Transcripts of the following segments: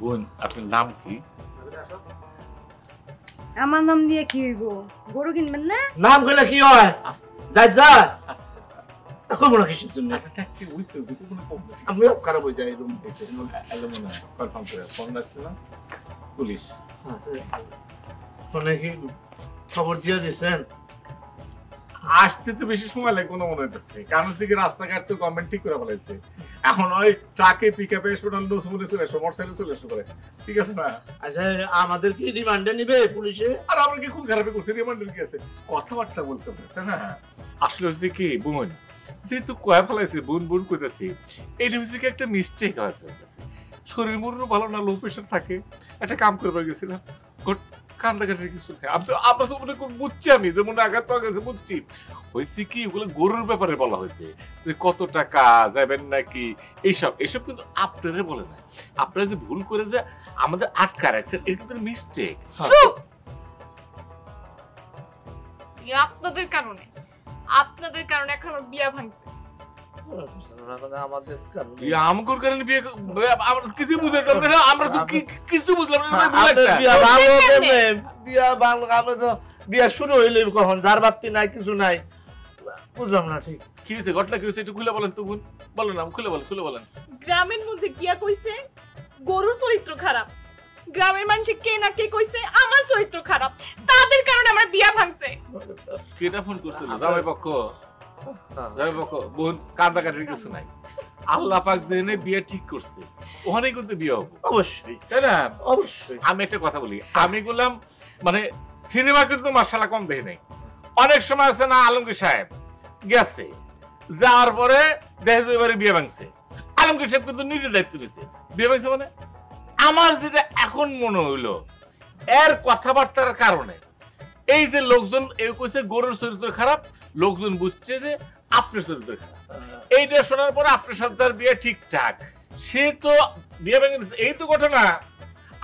বোন আপনার নাম কি? আমার নাম দিয়ে কি হইব? গরু কিনবেন না? নাম কইলে কি হয়? যাই যা এখন মনে কিছু তুমি আচ্ছা কি হইছে দুটো কোনো প্রবলেম আমি আজ খারাপ হয়ে যাই রুম এলো মনে হয় কনফার্ম করে ফোন আসছে না পুলিশ ফোনে কি খবর দিয়ে দিয়েছেন? আসতে তো বেশি সময় লাগবে না মনে হচ্ছে, কারণ হচ্ছে কি রাস্তাঘাট তো গভর্নমেন্ট ঠিক করে ফেলেছে। এখন ওই ট্রাকে পিকআপে এসে নসুমনে চলে এসো, মোটরসাইকেলে চলে এসো করে, ঠিক আছে না? আচ্ছা আমাদের কি রিমান্ডে নিবে পুলিশে? আর আমরা কি খুব খারাপই করছি, রিমান্ডার কি আছে, কথাবার্তা বলতে হবে তাই না? আসলে হচ্ছে কি বোন যেহেতু কয়া ফেলাইছে বোন বোন কইতেছি, এইটা হচ্ছে কি একটা মিস্টেক হয়েছে, শরীর মনও ভালো না, লো প্রেশার থাকে, একটা কাম করবার গেছিলাম কান্দাকাটির কিছু নেই, আমরা তো মনে বুঝছি, আমি যে মনে আঘাত পাওয়া গেছে বুঝছি, হয়েছে কি ওগুলো গরুর ব্যাপারে বলা হয়েছে যে কত টাকা যাবেন নাকি এইসব এইসব, কিন্তু আপনারা বলে না, আপনারা যে ভুল করে যে আমাদের আটকা রাখছেন এটা কিন্তু মিস্টেক। আপনাদের কারণে এখন আমার বিয়া ভাঙছে। আমগর কারণে বিয়ে আমরা কিছু বুঝলাম না, আমরা তো কিছু বুঝলাম না। বিয়া শুরু হইলে কখন যার বাতি নাই কিছু নাই বুঝলাম না ঠিক কি হয়েছে, ঘটনা কি হয়েছে একটু খুলে বলেন তো বোন, বলেন না, খুলে বলেন। গ্রামের মধ্যে কিয়া কইছে গরুর চরিত্র খারাপ, গ্রামের মানুষ কে না কে কইছে আমার চরিত্র খারাপ, তাদের কারণে আমার বিয়া ভাঙছে। কেটা ফোন করছিল? জামাই পক্ষ বোন কান্দাকাটির কিছু নাই, আল্লাহ পাক জেনে বিয়ে ঠিক করছে, ওখানেই কিন্তু বিয়ে হবে অবশ্যই, তাই না? অবশ্যই। আমি একটা কথা বলি, আমি বললাম মানে সিনেমা কিন্তু মাশাআল্লাহ কম দেখি নাই, অনেক সময় আছে না আলমগীর সাহেব গেছে, যাওয়ার পরে দেখে এবারে বিয়ে ভাঙছে, আলমগীর সাহেব কিন্তু নিজে দায়িত্ব নিছে, বিয়ে ভাঙছে মানে আমার যেটা এখন মনে হইলো এর কথাবার্তার কারণে এই যে লোকজন এই কইছে গরুর চরিত্র খারাপ, লোকজন বুঝছে যে আপনার চরিত্র খারাপ, এইটা শোনার পরে আপনার সাথে তার বিয়ে ঠিকঠাক, সে তো বিয়ে ভেঙে দিচ্ছে, এই তো ঘটনা।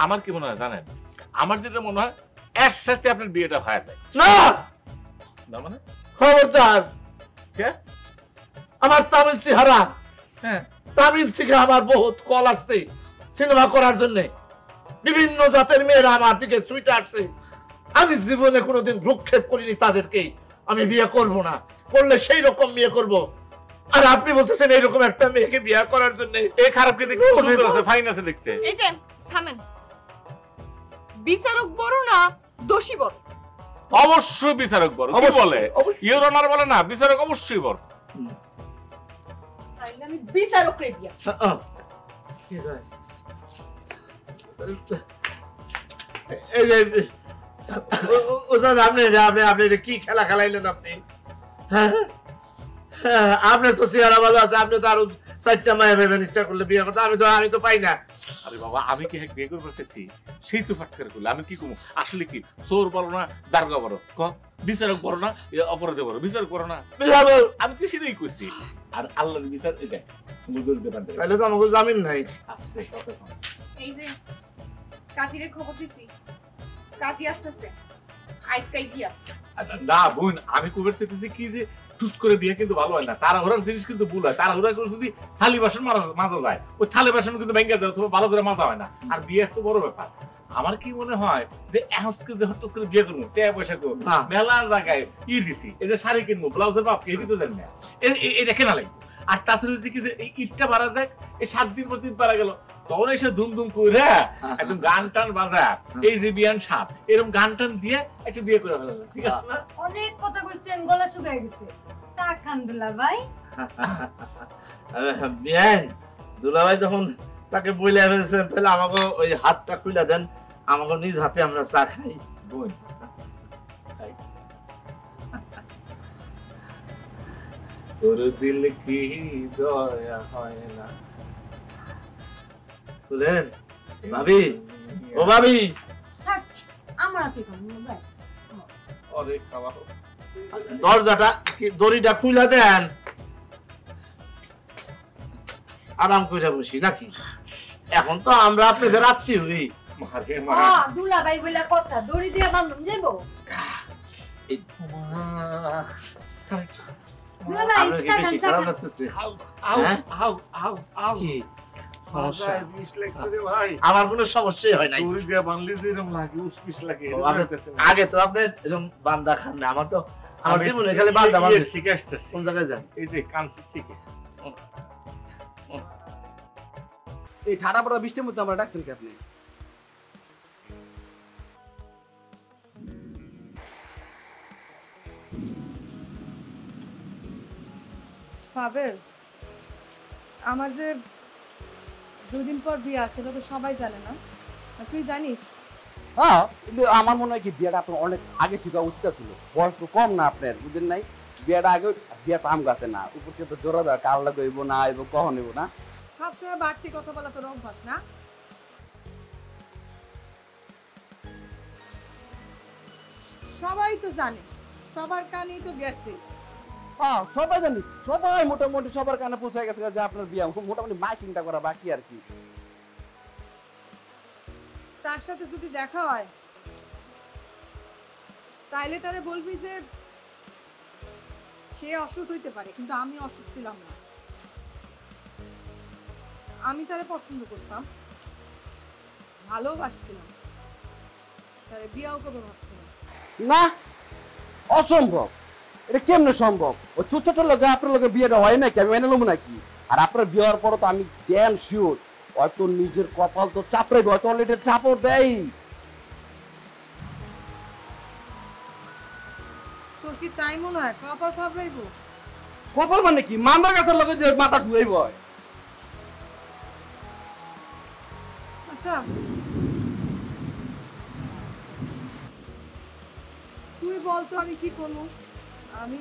আমার কি মনে হয় জানেন, আমার যেটা মনে হয় এর সাথে আপনার বিয়েটা হয়ে যায় না না, মানে খবরদার, কে আমার তামিল চেহারা, হ্যাঁ তামিল থেকে আমার বহুত কল আসছে সিনেমা করার জন্য, বিভিন্ন জাতের মেয়েরা আমার দিকে সুইটে আসছে, আমি জীবনে কোনোদিন ভ্রুক্ষেপ করিনি তাদেরকে, আমি বিয়ে করব না, করলে সেই রকম বিয়ে করব। আর আপনি বলতেছেন এইরকম একটা মেয়েকে বিয়ে করার জন্য? এই খারাপ কে দেখতে সুন্দর আছে, ফাইন আছে দেখতে। এই যে থামেন, বিচারক বড় না দোষী বড়? অবশ্যই বিচারক বড়, কি বলে ইওর অনার বলে না, বিচারক অবশ্যই বড়। তাইলে আমি বিচারক রে বিয়া। এই যে ওস্তাদ আপনি কি খেলা খেলাইলেন আপনি? আপনার তো চেহারা ভালো আছে, আপনি তো আরো 4টা মায়া ভেবেন ইচ্ছা করলে বিয়ে করতে, আমি তো পাই না। আরে বাবা আমি কি বিয়ে করবো চাইছি, সেই তো ফাটকার করলে আমি কি করবো? আসলে কি চোর বড় না দারোগা বড়, বিচারক বড় না অপরাধী বড়, বিচারক বড় না, আমি তো সেটাই কইছি। আর আল্লাহর বিচার এটা তাহলে তো আমাকে জামিন নাই। এই যে কাজীর খবর দিছি, কাজী আসতেছে, আজকাই বিয়া। না বোন আমি কবে চাইতেছি কি যে টুস করে বিয়ে কিন্তু ভালো হয় না, তাড়াহুড়ার জিনিস কিন্তু ভুল হয়, তাড়াহুড়া করে যদি থালি বাসন মাজা যায়, ওই থালি বাসন কিন্তু ভেঙে যায়, তোমার ভালো করে মাজা হয় না, আর বিয়ে তো বড় ব্যাপার। আমার কি মনে হয় যে এখন যে হঠাৎ করে বিয়ে করবো, টাকা পয়সা করবো, মেলা জায়গায় দিছি, এই যে শাড়ি কিনবো, ব্লাউজের বাপ এই দিতে জানি না, এটা কেনা লাগবে। আর তাছাড়া হচ্ছে কি যে এই ঈদটা বাড়া যায়, এই 7 দিন পর দিন পারা গেল, তখন এসে ধুমধুম করে একদম গান টান বাজা, এই যে বিয়ান সাপ এরকম গান টান দিয়ে একটা বিয়ে করে ফেলা, ঠিক আছে না? অনেক কথা কইছেন, গলা শুকায় গেছে, চা খান দুলা ভাই। বিয়ান দুলাভাই যখন তাকে বইলা ফেলছেন, তাহলে আমাকে ওই হাতটা খুলে দেন, আমাকে নিজ হাতে আমরা চা খাই। বোন তোর দিল কি দয়া হয় না, শুনেন ভাবি, ও ভাবি, থাক আমার হাতে খান ভাই। আরে খাওয়া দরজাটা কি দড়িটা খুলে দেন, আরাম করে বসি নাকি? এখন তো আমরা আপনাদের আত্মীয় হই। দুলা ভাই বলে কথা, দড়ি দিয়ে বান্ধন যাইবো। দুলা ভাই চা খান, চা খান। সমস্যা মাথায় বিষ লাগছে রে ভাই। আমার কোনো সমস্যাই হয় নাই। দড়ি দিয়ে বানলে যেরকম লাগে, উসপিস লাগে, ও, এরকম আপনি- লাগতেছে না। আগে তো আপনি এরকম বান্দা খান না, আমার তো আমার আমি জীবনে খালি বান্দা ইয়ের বান্দা। থেকে আসতেছি। কোন জায়গায় যান? এই যে কানসির থেকে। এই ঠাডা পড়া বৃষ্টির মধ্যে আমরা ডাকছেন কি আপনি? পাবেল, আমার যে 2 দিন পর বিয়ে সেটা তো সবাই জানে না, আর তুই জানিস? হ্যাঁ, কিন্তু আমার মনে হয় কি বিয়েটা আপনার অনেক আগে ঠিক হওয়া উচিত ছিল। বয়স তো কম না আপনার, বুঝলেন নাই? বিয়েটা আগে, বিয়ে তো আম গাছে না, উপর থেকে তো জোড়া দেওয়া, কাল লাগাইব না আইব, কখন হইব না? সবসময় বাড়তি কথা বলা তোর অভ্যাস না? সবাই তো জানে, সবার কানেই তো গেছে। হ্যাঁ, সবাই জানি, সবাই মোটামুটি সবার কানে পৌঁছে গেছে যে আপনার বিয়ে, মোটামুটি মাইকিংটা করা বাকি আর কি। তার সাথে যদি দেখা হয় তাইলে তারে বলবি যে সে অসুখ হইতে পারে, কিন্তু আমি অসুখ ছিলাম না। আমি তারে পছন্দ করতাম, ভালোবাসছিলাম, তারে বিয়াও করবো ভাবছিলাম। না, অসম্ভব। এটা কেমনে সম্ভব? ও ছোট ছোট লোক আপনার লোকের বিয়েটা হয় নাকি? আমি মেনে নেবো নাকি? আর আপনার বিয়ে হওয়ার পরও তো আমি ড্যাম শিওর হয়তো নিজের কপাল তো চাপড়াইবে, হয়তো অলরেডি চাপড় দেয়। তোর কি তাই মনে হয়? কপাল খাবড়াইব? কপাল মানে কি? মান্দার গাছের লোকের যে মাথা ধুয়েই বয়। আচ্ছা, তুই বল তো আমি কি করবো? আমি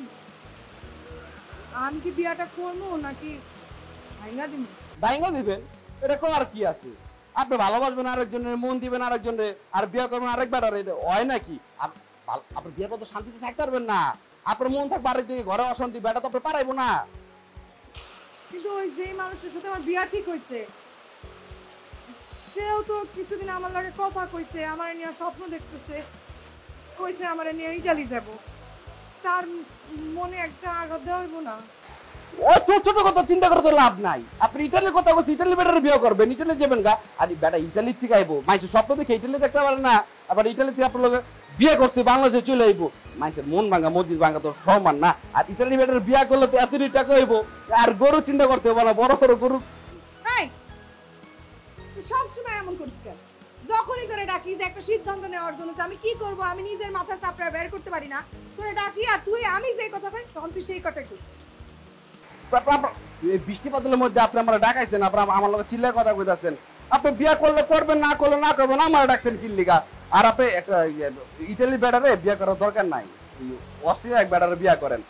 আমি কি বিয়াটা করবো নাকি ভাঙা দিব? ভাইঙ্গা দিবেন, এটা কর কি আছে? আপনি ভালোবাসবেন আরেকজনের, মন দিবেন আরেকজনের, আর বিয়ে করবেন আরেকবার, আর এটা হয় নাকি? আপনার বিয়ের পর তো শান্তিতে থাকতে পারবেন না। আপনার মন থাকবে আরেকদিকে, ঘরে অশান্তি, বেটা তো আপনি পারাইবো না। কিন্তু ওই যেই মানুষের সাথে আমার বিয়া ঠিক হয়েছে সেও তো কিছুদিন আমার লাগে কথা কইছে, আমার নিয়ে স্বপ্ন দেখতেছে, কইছে আমার নিয়ে ইটালি যাব। তার মনে একটা আঘাত দেওয়া হইব না? ও ছোট ছোট কথা চিন্তা করে তো লাভ নাই। আপনি ইটালির কথা বলছেন, ইটালি বেটার বিয়ে করবেন, ইটালি যাবেন গা। আর বেটা ইটালি থেকে আইবো, মাইসের স্বপ্ন দেখে ইটালি দেখতে পারেন না, আবার ইটালি থেকে আপনার লোক বিয়ে করতে বাংলাদেশে চলে আইবো। মাইসের মন ভাঙা মসজিদ ভাঙা তো সমান না। আর ইটালি বেটার বিয়ে করলে তো এত টাকা হইব, আর গরু চিন্তা করতে হবে না, বড় বড় গরু। এই, তুই সবসময় এমন করিস কেন? যখনই তোরে ডাকি যে একটা সিদ্ধান্ত নেওয়ার জন্য যে আমি কি করব, আমি নিজের মাথা চাপড়া বের করতে পারি না, তোরে ডাকি আর তুই আমি যেই কথা কই তখন তুই সেই কথাই কই। এই বৃষ্টি বাদলের মধ্যে আপনি আমার ডাকাইছেন, আপনার আমার লোক চিল্লায় কথা কইতাছেন। আপনি বিয়ে করলে করবেন, না করলে না করবেন, আমার ডাকছেন কিল্লিগা। আর আপনি একটা ইটালি বেটারে বিয়ে করার দরকার নাই, অস্ট্রিয়া এক বেটারে বিয়ে করেন।